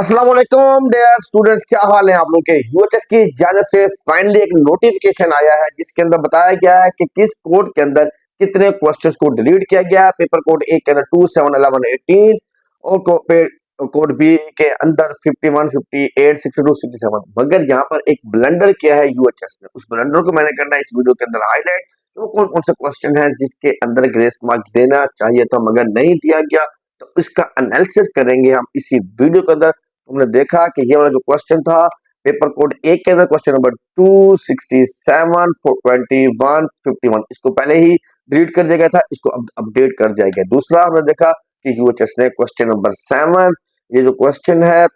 अस्सलाम वालेकुम dear students, क्या हाल है आप लोग के। यूएचएस की जानिब से फाइनली एक नोटिफिकेशन आया है जिसके अंदर बताया गया है कि किस कोड के अंदर कितने क्वेश्चंस को डिलीट किया गया है। पेपर कोड ए के अंदर 2 7 11 18 और कोड बी के अंदर 51 58 62 67। मगर यहाँ पर एक ब्लंडर किया है यूएचएस ने। उस ब्लंडर को मैंने करना है इस वीडियो के अंदर हाईलाइट। तो कौन कौन से क्वेश्चन है जिसके अंदर ग्रेस मार्क देना चाहिए था मगर नहीं दिया गया, तो इसका एनालिसिस करेंगे हम इसी वीडियो के अंदर। हमने देखा कि ये वाला जो क्वेश्चन था पेपर कोड एक के अंदर क्वेश्चन नंबर 267 21 51, इसको पहले ही डिलीट कर दिया गया था, इसको अब अपडेट कर दिया गया। दूसरा हमने देखा कि यूएचएस ने क्वेश्चन नंबर 7, ये जो क्वेश्चन है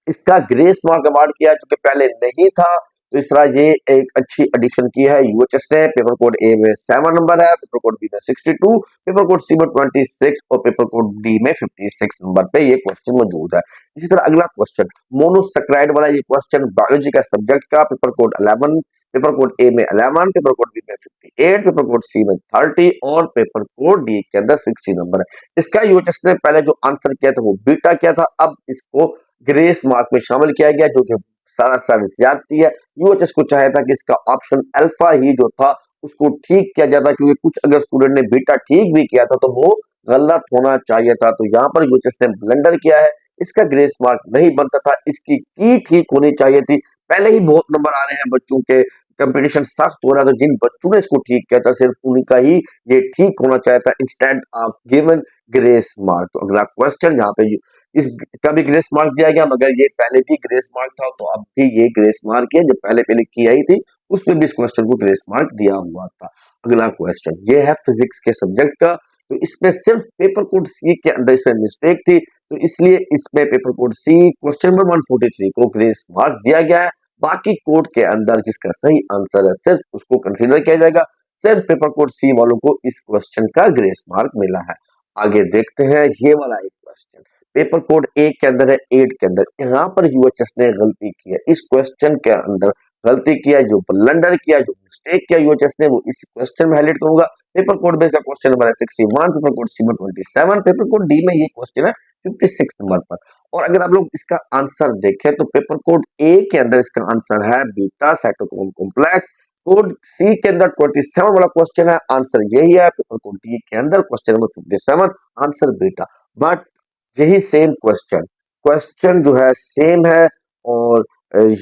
इसका ग्रेस मार्क अवार्ड किया जो कि पहले नहीं था। तो इस तरह ये एक अच्छी एडिशन की है यूएचएस ने। पेपर कोड ए में 7 नंबर है, पेपर कोड बी में 62, पेपर कोड सी में 26 और पेपर कोड डी में 56 नंबर पे ये क्वेश्चन मौजूद है। इसी तरह अगला क्वेश्चन मोनोसेक्राइड वाला ये क्वेश्चन बायोलॉजी का सब्जेक्ट का, पेपर कोड 11, पेपर कोड ए में 11, पेपर कोड बी में 58, पेपर कोड सी में 30 और पेपर कोड डी के अंदर 60 नंबर है। इसका यूएचएस ने पहले जो आंसर किया था वो बीटा किया था, अब इसको ग्रेस मार्क में शामिल किया गया जो कि सरासर ज्यादती है। यूएचएस को चाहे था कि इसका ऑप्शन अल्फा ही जो था उसको ठीक किया जाता, क्योंकि कुछ अगर स्टूडेंट ने बीटा ठीक भी किया था तो वो गलत होना चाहिए था। तो यहाँ पर यूएचएस ने ब्लंडर किया है, इसका ग्रेस मार्क नहीं बनता था, इसकी की ठीक होनी चाहिए थी। पहले ही बहुत नंबर आ रहे हैं बच्चों के, कंपटीशन सख्त हो रहा था, जिन बच्चों ने इसको ठीक किया था सिर्फ उन्हीं का ही ये ठीक होना चाहिए था instead of given grace mark. तो अगला क्वेश्चन यहाँ पे इसका भी ग्रेस मार्क दिया गया, मगर ये पहले भी ग्रेस मार्क था तो अब भी ये ग्रेस मार्क है, जो पहले पहले की आई थी उसमें भी इस क्वेश्चन को ग्रेस मार्क दिया हुआ था। अगला क्वेश्चन ये है फिजिक्स के सब्जेक्ट का, तो इसमें सिर्फ पेपर कोड सी के अंदर इसमें मिस्टेक थी, तो इसलिए इसमें पेपर कोड सी क्वेश्चन नंबर 143 को ग्रेस मार्क दिया गया है। बाकी कोड के अंदर जिसका सही आंसर है सिर्फ उसको कंसीडर किया जाएगा। सिर्फ पेपर कोड सी वालों को इस क्वेश्चन का ग्रेस मार्क मिला है। आगे देखते हैं ये वाला एक क्वेश्चन, पेपर कोड ए के अंदर है 8 के अंदर। यहाँ पर यूएचएस ने गलती की है, इस क्वेश्चन के अंदर गलती किया, जो ब्लंडर किया, जो मिस्टेक किया यूएचएस ने वो इस क्वेश्चन में हाईलाइट करूंगा। पेपर कोड बेस का क्वेश्चन नंबर है 61, पेपर कोड सी में 27, पेपर कोड डी में ये क्वेश्चन है 56 नंबर पर। और अगर आप लोग इसका आंसर देखें तो पेपर कोड ए के अंदर इसका आंसर है बीटा साइटोक्रोम कॉम्प्लेक्स। कोड सी के अंदर 27 वाला क्वेश्चन है, आंसर यही है। पेपर कोड डी के अंदर question number 57, answer beta. But यही सेम क्वेश्चन क्वेश्चन जो है सेम है, और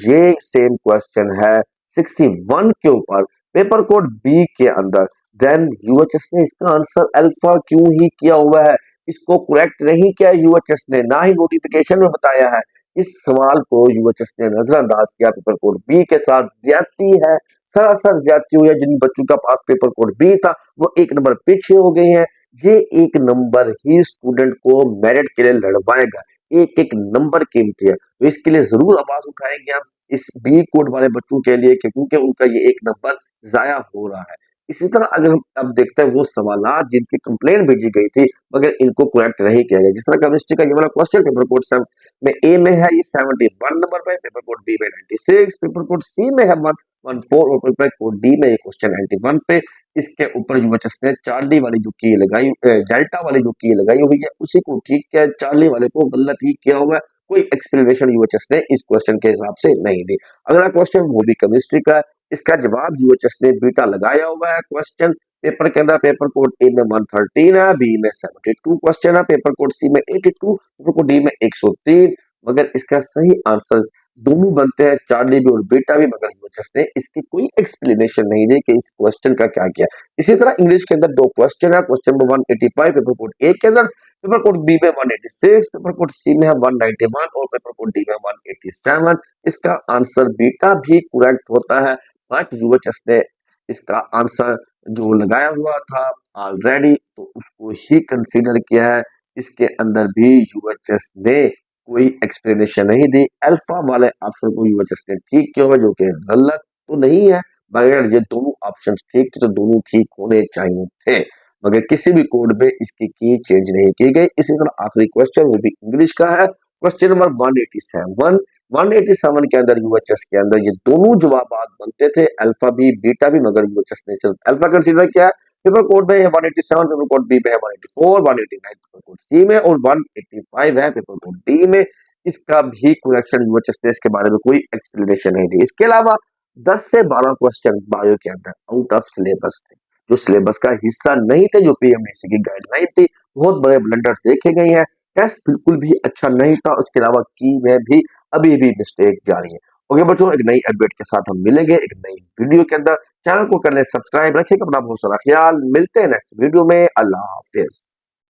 ये सेम क्वेश्चन है 61 के ऊपर पेपर कोड बी के अंदर। देन यूएचएस ने इसका आंसर अल्फा क्यों ही किया हुआ है, इसको करेक्ट नहीं किया यूएचएस ने, ना ही नोटिफिकेशन में बताया है। इस सवाल को यूएचएस ने नजरअंदाज किया। पेपर कोड बी के साथ ज्यादती है, सरासर ज्यादती हुई है। जिन बच्चों का पास पेपर कोड बी था वो एक नंबर पीछे हो गए हैं। ये एक नंबर ही स्टूडेंट को मेरिट के लिए लड़वाएगा, एक एक नंबर कीमती है, तो इसके लिए जरूर आवाज उठाएंगे हम इस बी कोड वाले बच्चों के लिए, क्योंकि उनका ये एक नंबर जाया हो रहा है। इसी तरह अगर हम अब देखते हैं वो सवाल जिनकी कंप्लेन भेजी गई थी मगर इनको करेक्ट नहीं किया गया, जिस तरह केमिस्ट्री का ये वाला क्वेश्चन पेपर कोड में ए में है ये 71 नंबर पे, पेपर कोड बी में 96, पेपर कोड सी में है 114 और पेपर कोड डी में ये क्वेश्चन 91 पे। इसके ऊपर यूएचएस ने चार्ली वाली जो की लगाई, डेल्टा वाली जो की लगाई हुई है उसी को ठीक किया, चार्ली वाले को गलत ही किया हुआ है। कोई एक्सप्लेनेशन यूएचएस ने इस क्वेश्चन के हिसाब से नहीं दी। अगला क्वेश्चन वो भी केमिस्ट्री का है, इसका जवाब यूएचएस ने बीटा लगाया हुआ है। क्वेश्चन पेपर के अंदर पेपर कोड ए में 113 है, बी में 72 क्वेश्चन है, पेपर कोड सी में 82, पेपर कोड डी में 103। मगर इसका सही आंसर दोनों बनते हैं, चार्ली भी और बीटा भी, मगर यूएचएस ने इसकी कोई एक्सप्लेनेशन नहीं दी कि इस क्वेश्चन का क्या किया। इसी तरह इंग्लिश के अंदर दो क्वेश्चन है, क्वेश्चन नंबर 185 पेपर कोड ए के अंदर, पेपर कोड बी में 186, पेपर कोड सी में है 191 और पेपर कोड डी में 187। इसका आंसर बीटा भी करेक्ट होता है, बट यूएचएस ने इसका आंसर जो लगाया हुआ था ऑलरेडी तो उसको ही कंसीडर किया है। इसके अंदर भी यूएचएस ने कोई एक्सप्लेनेशन नहीं दी। अल्फा वाले ऑप्शन को यूएचएस ने ठीक किया हुआ, जो कि गलत तो नहीं है, मगर ये दोनों ऑप्शन ठीक थे तो दोनों ठीक होने चाहिए थे, मगर किसी भी कोड में इसकी की चेंज नहीं की गई। इसी तरह आखिरी क्वेश्चन वो भी इंग्लिश का है, क्वेश्चन नंबर 187। 187 के अंदर यूएचएस के अंदर ये दोनों जवाब बनते थे, अल्फा भी बीटा भी, मगर यूएचएस ने सिर्फ अल्फा कंसीडर किया है। पेपर कोड में 187, पेपर कोड बी में है 184, 189 पेपर कोड सी में और 185 है पेपर कोड डी में। इसका भी करेक्शन यूएचएस ने इसके बारे में कोई एक्सप्लेनेशन नहीं दी। इसके अलावा 10 से 12 क्वेश्चन बायो के अंदर आउट ऑफ सिलेबस थे, जो सिलेबस का हिस्सा नहीं थे, जो पीएमडीसी की गाइडलाइन थी। बहुत बड़े ब्लंडर देखे गए हैं। टेस्ट बिल्कुल भी अच्छा नहीं था। उसके अलावा की में भी अभी भी मिस्टेक जारी है। ओके बच्चों, एक नई अपडेट के साथ हम मिलेंगे एक नई वीडियो के अंदर। चैनल को कर ले सब्सक्राइब, रखिएगा अपना बहुत सारा ख्याल। मिलते हैं नेक्स्ट वीडियो में। अल्लाह हाफिज।